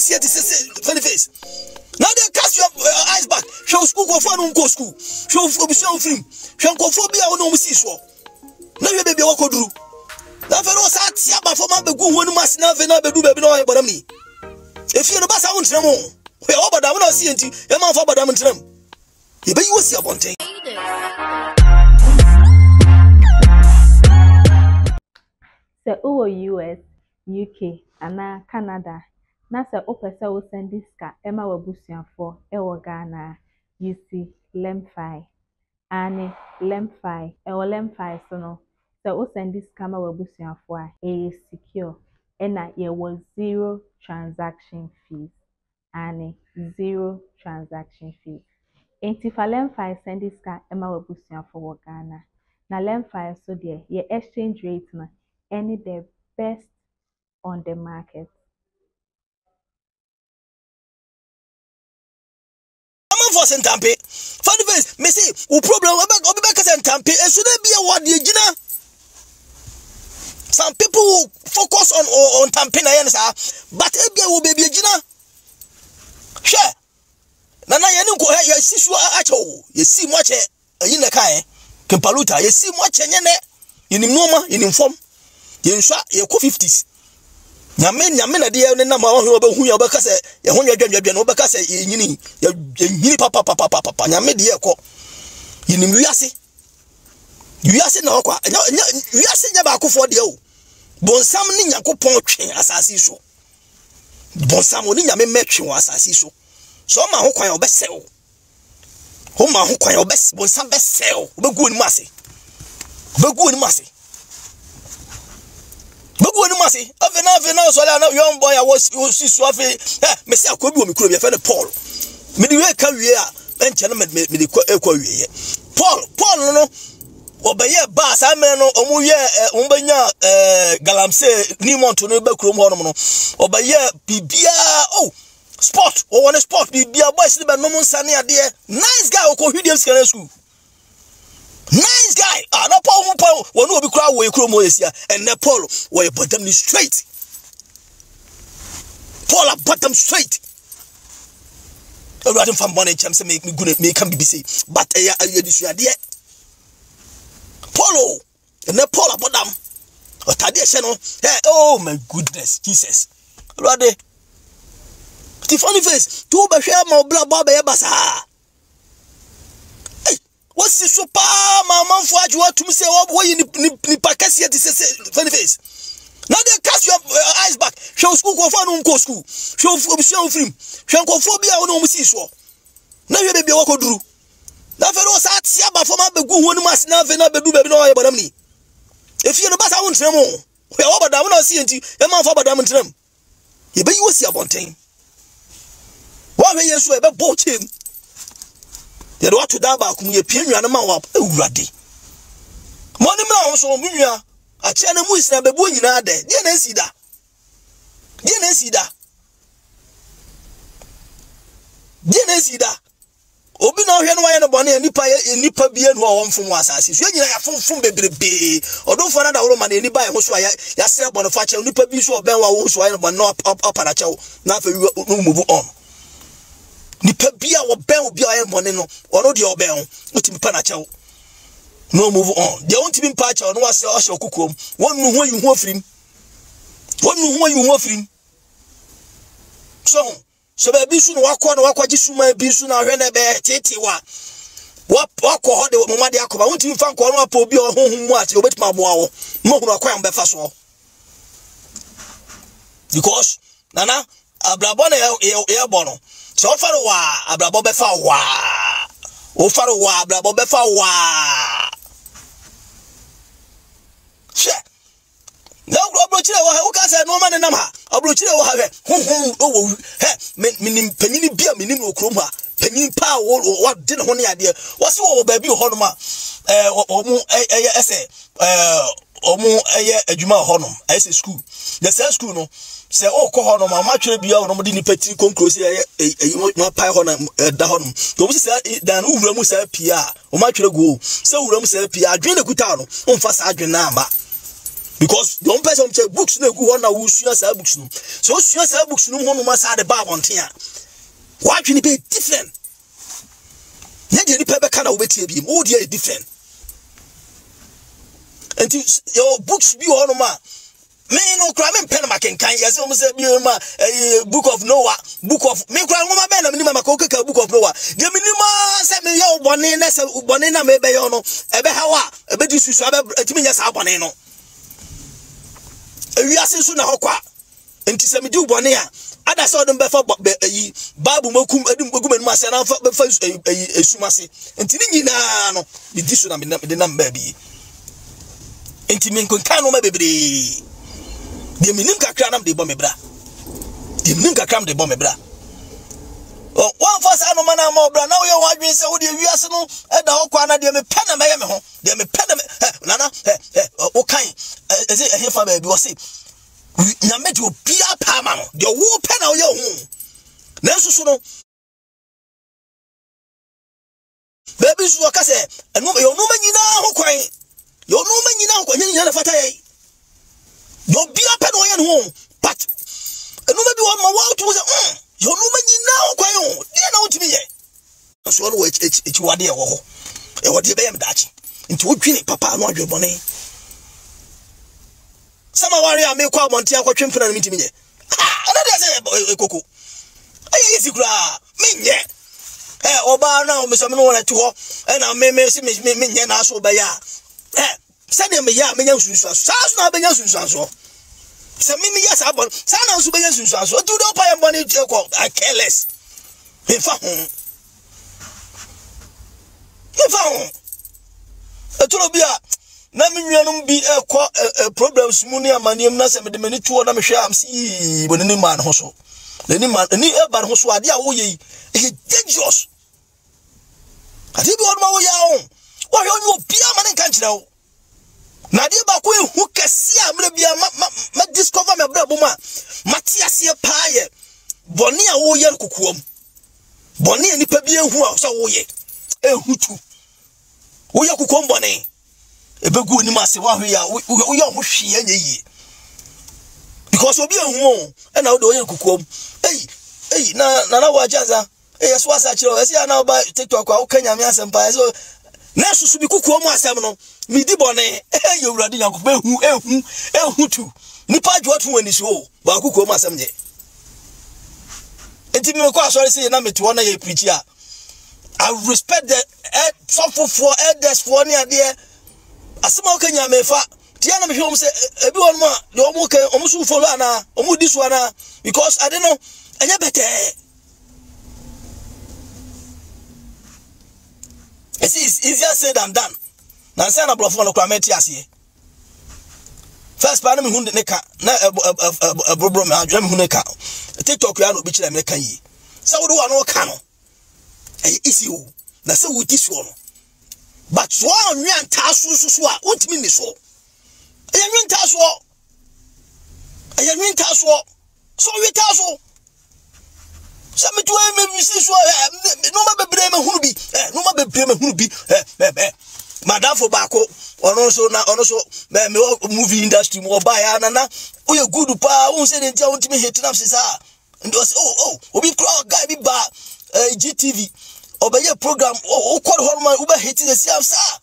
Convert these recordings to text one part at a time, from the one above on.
see it is funny face. Now they cast your eyes back. Show school go for no go school. Show free. Show go for be no see so. Now you baby what do. That fellow sat here for my good one must never be do baby no but me. If you no pass out them we all but I will not see it. A man for but I'm them. You be you see a bonte. So US, UK, and Canada. Nasa opesa wo send ska ema wabusuafo ewo Ghana UC Lemfi ane Lemfi ewo Lemfi so no so wo send ska ma wabusuafo a secure ena ye was 0 transaction fees ane 0 transaction fees. Enti fa Lemfi send ska ema wabusuafo wo Ghana na Lemfi so de ye exchange rate na any the best on the market. For Santampe, funny face, me say, who problem about Santampe, and should there be a word you know? Some people focus on Tampina, but it will be a Gina. Sure. Nana, you know, you see, you see much in the kind, Kempaluta, you see much in Noma, in inform, you shot your 50s. Nyamena dia ne na ma ho ba hu ya ba kase ye ho nwadwadwa no ba kase yini papa nyame dia ekọ yinim wiase na okwa wiase nya ba akofo dia o bonsam ni nyakopon twen asase so bonsam oni nyame metwe asase so so ma ho kwan obese o ho ma ho kwan obese bonsam bese o obegu ni mase Bugu ni masi avena so la na young boy was so afi me say akobi o mi kuro bi fe ne Paul me di we ka wie a enche no me di ekwa wie Paul no obeye ba sa me no omu ye ombanya galamse ni monto no ba kuro mo no obeye bibia oh sport o won sport bibia boys ni be no nsane ade nice guy o ko hwidie skana school. Nice guy. No Paul. One will be crowd where you and Paul where you put them straight. Paul put them straight. Rather from money champs make me good make can be busy. But this idea. Paulo and Paul about them. Oh my goodness, Jesus. Rather the funny face. Two by share my blah blah basa. What's this super mama for you to say what you ni pakasi at this funny face? Now they cast your eyes back. Show school go for no go school. Show free. Show go for be no see so. Now you baby what do. That fellow sat here but for my be go one must na be do baby no about me. If you no pass out them we all but I want to see you e man for badam them. You be you see about thing. What we you so e be both him. They do to that back, you pin your man up, ready. Money man, so Mia, a channel moose and baboon in our day. Didn't see that. Obino Henry and Bonnie and Nippa be and one from Wassas. You have from baby, or don't find another woman any buy who's why yourself on a factor, Nippa be so Ben was why but not up at a chow. Now for you move on. Nipa bia wo ben obi aye money no ono de oben otimi pa na chew no move on they won't be pa chew no wase o hye okukom wonu ho yi ho afirim so ba bi su no wakwaji suma bi su na hwe na be tete wa wakọ ho de mama de akoba won't fa nko no apa obi ohunhun mu ate obetima boa wo mo hunu akwan be fa so because nana abrabọ na e bono so faro wa abrabo be fa wa o faro wa abrabo be fa wa she na obrochire wa o ka se no ma ne nam ha obrochire wa ha hunhun o wo minim panyini bia minim okrom ha panyin pa wo de ne ho ne ade wo se wo ba bi ho no ma omu ese omu adwuma ho no ese school the same school no se o ko ho no ma twere bia no de ni pati konkrosi ma pai ho na da ho no to bi se dan uwura mu se pia o ma twere go se uwura mu se pia adwen na kuta no o mfa sa adwen na amba because the person check books no go on na wo sua sa books no so sua sa books no ho no ma sa de ba wonten a what you be different na de ni pe ka na wo betie bi mo de different and your books be on ma me no kra me pen ma kenkan yes o say bi ma book of Noah book of me kra ngoma be na me ma ka ka book of Noah de me ni ma say me ya obone na say obone na me be yo no e be hawa e be di susu e timi nya sa obone no e wi ase so na hokwa enti say me di obone a ada say odum be fa babu makum edum gogum enu ase na fa esumase enti ni nyina no me di so na me na mba bi enti me nkan no ma bebre de minim kakra nam de bo me bra de minim kakra nam de bo me bra oh one for say no man ma bra na wo ye wadwen say wo de wiase no e da hokwa na de me pena me ye me ho de me pena me nana o kan eze ehe fa ba bi wo say na me de obia pa ma no de wo pena wo ye ho na susu no baby su ka say eno yo no ma nyina ho kwan yo no ma nyina ho kwan nyina na fata ye yo bia pe no ye no but enu ma bi won ma wa to say yo no ma nyina ho kwan yo de na wotimi ye so no echi wade e wo ho e wode be yem dachi nti wodwini papa no adwebone sama wari a me kwa monti akotwe mpena no mitimi ye ana de say ekoko ayi sikura menye oba na o me so me wona to ho e na me si me nye na so be ya sani me ya menya sunsu aso na benya sunsu aso se me ya sa bon sana nsu benya sunsu aso do do pa ya boni ko I careless me fa ho eturo bia na me nnuanum bi ekọ problems mu ne amanem na se me de mani tuo na me hwe am si bonini man ho so ni man ni e ba ho so ade a wo ye e dangerous ade bi won ma wo ya ho wo hwe onyo bia ma ne kan kire wo na de ba ko ehu kese a mre bia ma discover me bra boma matiase pa ye boni a wo ye kokuom boni ani pa bia ehu a so wo ye ehu tu wo ye kokuom boni ebegu ni ma se wa hwe ya wo ye ho hwe anya yi because obi ehu e na wo de wo ye kokuom na wa jaza so asa kire esi na ba TikTok a wo kanya me asempa so na susu bi kukuo mu asem no mi di bone ye urade yankoba ehu tu nipa adwo to wani so ba kukuo mu asem je enti me ko asori se na meti wona ye preach a I respect the for elders for ni ade asema o kanya me fa tia na me hwe se ebi won ma de o mu kan o mu su follow ana o mu di so ana because I don't know anya better. It's easier said than done. Now say na blofo no kwa meti ase. First pa na me hu ne ka na bro me adwa me hu ne ka. TikTok ya no bi kire me kan yi. Say wo do wa no ka no. Easy o. Na say wo di so no. But so anwa nta so a wontimi ni so. Ayanwa nta so. Ayanwa nta so. So we ta so. Some to me see so no ma bebre me hunu bi no ma bebre me hunu bi madam for bako ono so me movie industry mo buy na o ye good pa won say den tia won timi hit na sisa and was obi crowd guy bi ba GTV obeye program o call hormone uba hit the same sa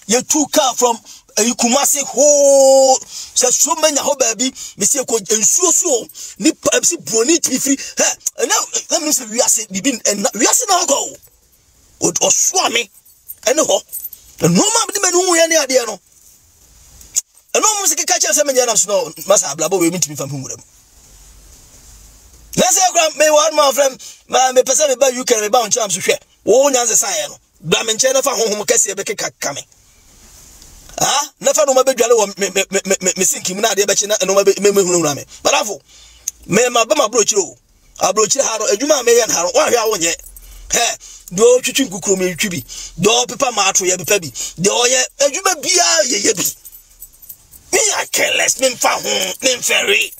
you took car from Kumasi ho se so manya ho baby me se ko ensuo so ni si broni ti free na me se wiase bibi wiase na go o so me ene ho no ma bi me no ya ne ade no eno mo se ka cha se menya na so masa blabo we mitimi fam humura na se kra me one my friend me pese me ba UK me ba on cham so hwe wo nyanze san no bla me nche na fa honhom kase be keka me never no mabe dwale wo me sinki mu na ade be chi na no mabe me hunu me barafo me ma ba ma brochiro abrochiro ha ro adwuma me ye na ro wa hwe awonye do twitwi nkukuro me twi bi do pepa ma ato ye pepa bi de oye adwuma bia ye bi me a careless me fa ho me ferry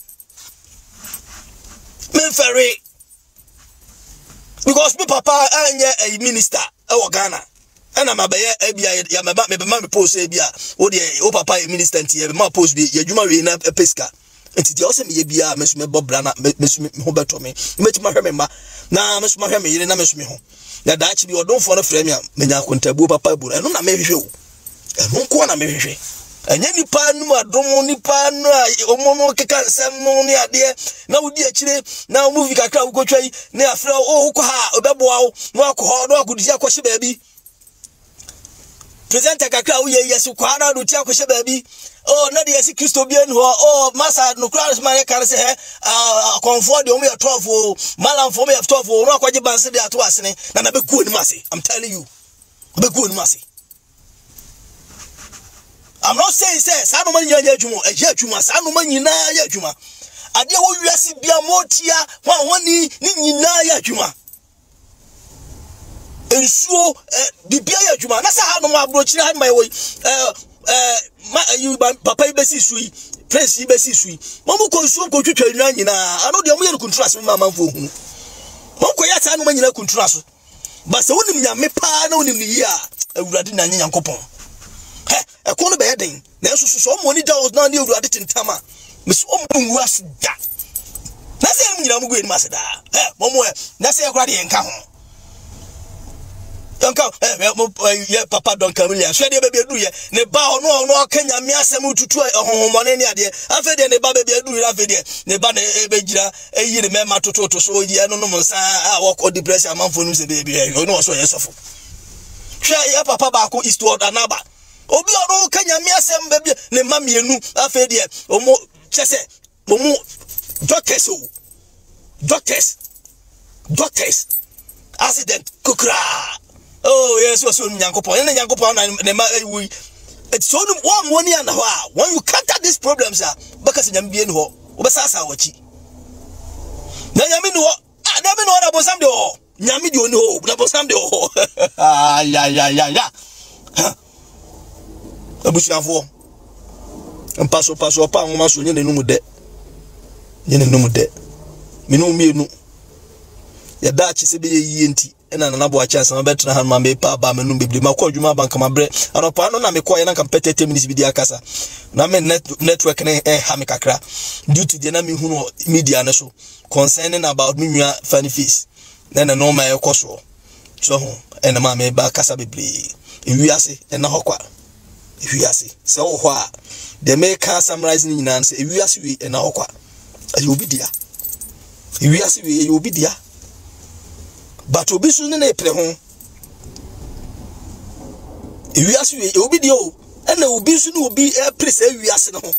because me papa anye a minister e wo Ghana ana mabaye ebia ya meba me post ebia wo de o papa minister nti ye ma post bi ye dwuma we na peska nti de o se me ye bia me so me bobra na me so me ho beto me metima hwe me ma na me so ma hwe me yire na me so me ho ya da chi bi odonfo no frɛ me a menya kontabu papa buru eno na me hwehwe o eno ko na me hwehwe enye nipa nu adom nipa nu omo no keka nsem no ne ade na wodi akire na movie kakra wo kotwai na afra o ko ha obeboa wo no akọ no akodi akọhye baabi presenter kakra wo ye yesu kwa na do ti akọhye baabi oh na de yesi Kristo bien ho oh masa no cross man kan se he comfort de omo ye 12 o malam fo me 12 o no akọgye banse de ato asene na be ku oni mase I'm telling you be ku oni mase. I'm not saying say sa no man nya adwuma adwuma sa no man nyina ya adwuma ade wo wiase bia motia hwani ni nyina ya adwuma ensuo bibia ya adwuma na sa ha no abrochire ha mai wo you papa ibesi sui prince ibesi sui momu ko nsuo ko twetwa nwa nyina ano de mo ye contrast mo manfo hu mo ko ya sa no man nyina contrast ba se wonim nya me pa na wonim ni yi a awurade na nya Nyankopɔn ekono be yeden na so so money da was na ni ewurade tentama me so omu was da na se em nyina mugu eni maseda momo na se ekura de enka ho ye papa don Camilla so de be edu ye ne ba ono no akanya me asem tutu honhomone ne ade afa de ne ba be edu afa de ne ba na be gira eyi ne mema tototo so yi eno no monsa a wo depression amanfo no se be no so ye sofo hwa ya papa ba ko eastward anaba obi ono kanya me asem be ne mamienu afa de omo chese omo doctors accident kukra oh yes so Nyankopɔn ne Nyankopɔn na ne ma wi it's so one money and when you counter these problems because nyam bie ne ho obesasa wachi na nyam ne ho na me no na bosam de ho nyam de oni ho na bosam de ho ya abusiafo paso pa ngoma so nye ne numu de minu mienu ya da chi se be yi enti ena na nabo acha sama betra han ma me pa ba menum bibli makọ adwuma banka mabre anopa no na me kọ ye na compete 10 minutes bi di akasa na me network ne ha me kakra due to the na me hunu media na so concerning about me nua funny face na na no ma e kọ so ho ena ma me ba kasa bibli ewiase ena hokwa ewiase se wo ho a de me ka summarize ni nyina se ewiase wi ena hokwa ayi obidia ewiase wi obidia but obi su ne pre ho ewiase wi obidia o ena obi su ne obi pre se ewiase ne ho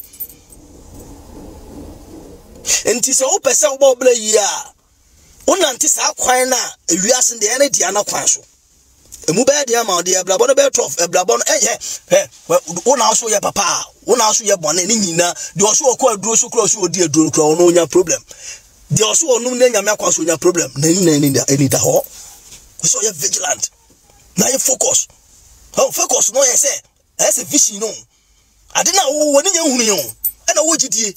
enti se wo pese wo ba bla yi a wonante sa kwan na ewiase de ene dia na kwan so emu be dia ma de blabo no be 12 blabo no wona aso ye papa wona aso ye bone ne nyina de oso okọ aduro so kro so odi aduro kro ono nya problem de oso onum ne nyame akwa so nya problem na ni da ho so ye vigilant na ye focus no ye say ese vision no ade na wo ni nya hunu yo e na wo gidie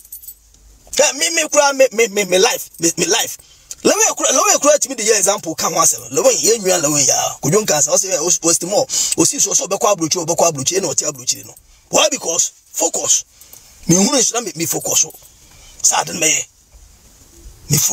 ka me kura me life lewe kura timi de example kan ho asem lewe ye nwia lewe ya kodwonka sa o se o si so be kwa abrochi na o ti abrochi no why because focus me hunu so na me focus so sa ade me focus